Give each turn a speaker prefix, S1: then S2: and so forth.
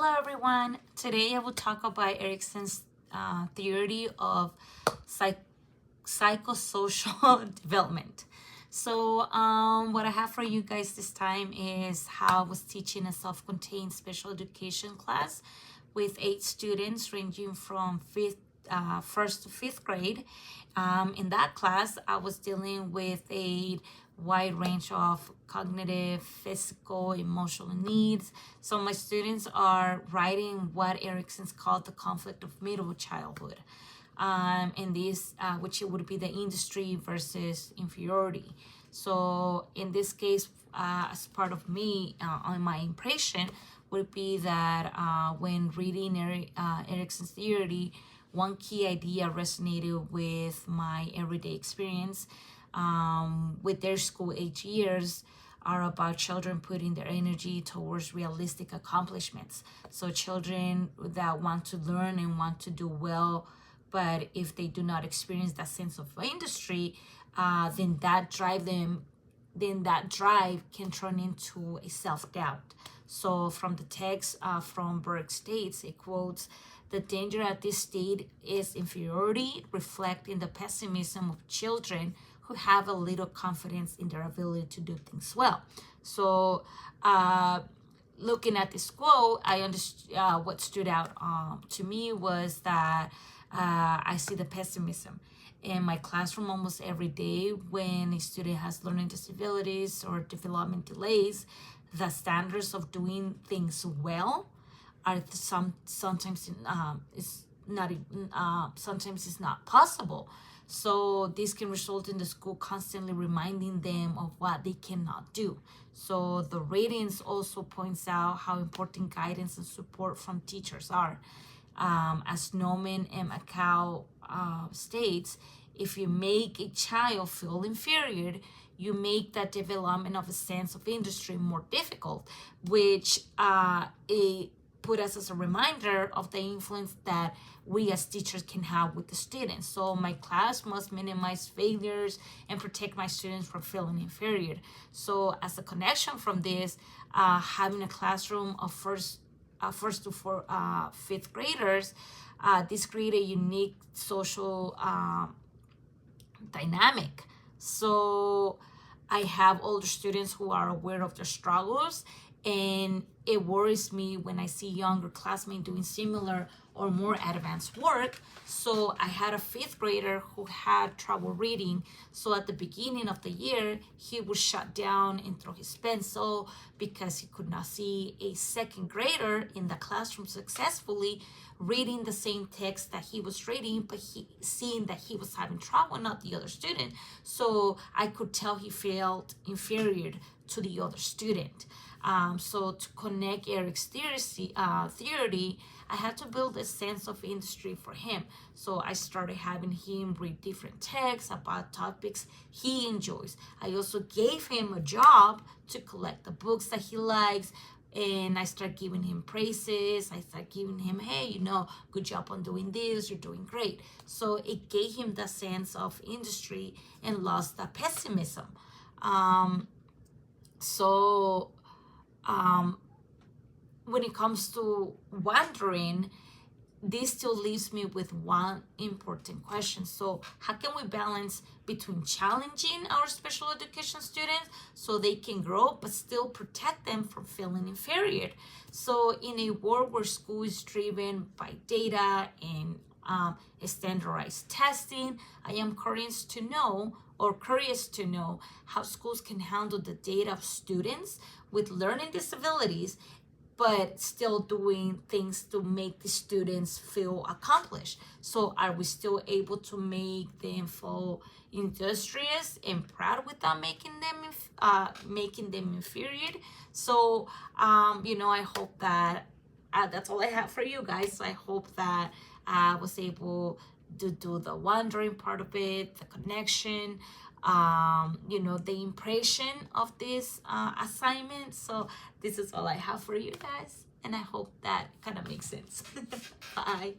S1: Hello everyone. Today I will talk about Erickson's theory of psychosocial development. So what I have for you guys this time is how I was teaching a self-contained special education class with 8 students ranging from first to fifth grade. In that class, I was dealing with a wide range of cognitive, physical, emotional needs. So my students are writing what Erickson's called the conflict of middle childhood. In this, which it would be the industry versus inferiority. So in this case, as part of me, on my impression, would be that when reading Erickson's theory, one key idea resonated with my everyday experience with their school age years are about children putting their energy towards realistic accomplishments. So children that want to learn and want to do well, but if they do not experience that sense of industry, then that drive can turn into a self-doubt. So from the text from Berg states, it quotes, "The danger at this state is inferiority, reflecting the pessimism of children who have a little confidence in their ability to do things well." So looking at this quote, I understood what stood out to me was that I see the pessimism in my classroom almost every day. When a student has learning disabilities or development delays, the standards of doing things well are sometimes it's not possible. So this can result in the school constantly reminding them of what they cannot do. So the ratings also points out how important guidance and support from teachers are. As Norman M. Macau states, if you make a child feel inferior, you make that development of a sense of industry more difficult, which it put us as a reminder of the influence that we as teachers can have with the students. So my class must minimize failures and protect my students from feeling inferior. So as a connection from this, having a classroom of first to fifth graders, this create a unique social dynamic. So I have older students who are aware of their struggles, and it worries me when I see younger classmates doing similar or more advanced work. So I had a fifth grader who had trouble reading. So at the beginning of the year, he would shut down and throw his pencil because he could not see a second grader in the classroom successfully reading the same text that he was reading, but seeing that he was having trouble, not the other student. So I could tell he felt inferior to the other student. So to connect Eric's theory, I had to build a sense of industry for him. So I started having him read different texts about topics he enjoys. I also gave him a job to collect the books that he likes, and I start giving him praises. I start giving him, hey, good job on doing this, you're doing great. So it gave him the sense of industry and lost the pessimism. When it comes to wandering, this still leaves me with one important question. So how can we balance between challenging our special education students so they can grow, but still protect them from feeling inferior? So in a world where school is driven by data and standardized testing, I am curious to know how schools can handle the data of students with learning disabilities, but still doing things to make the students feel accomplished. So are we still able to make them feel industrious and proud without making them inferior? So I hope that that's all I have for you guys. So I hope that I was able to do the wondering part of it, the connection, the impression of this assignment. So this is all I have for you guys, and I hope that kind of makes sense. Bye.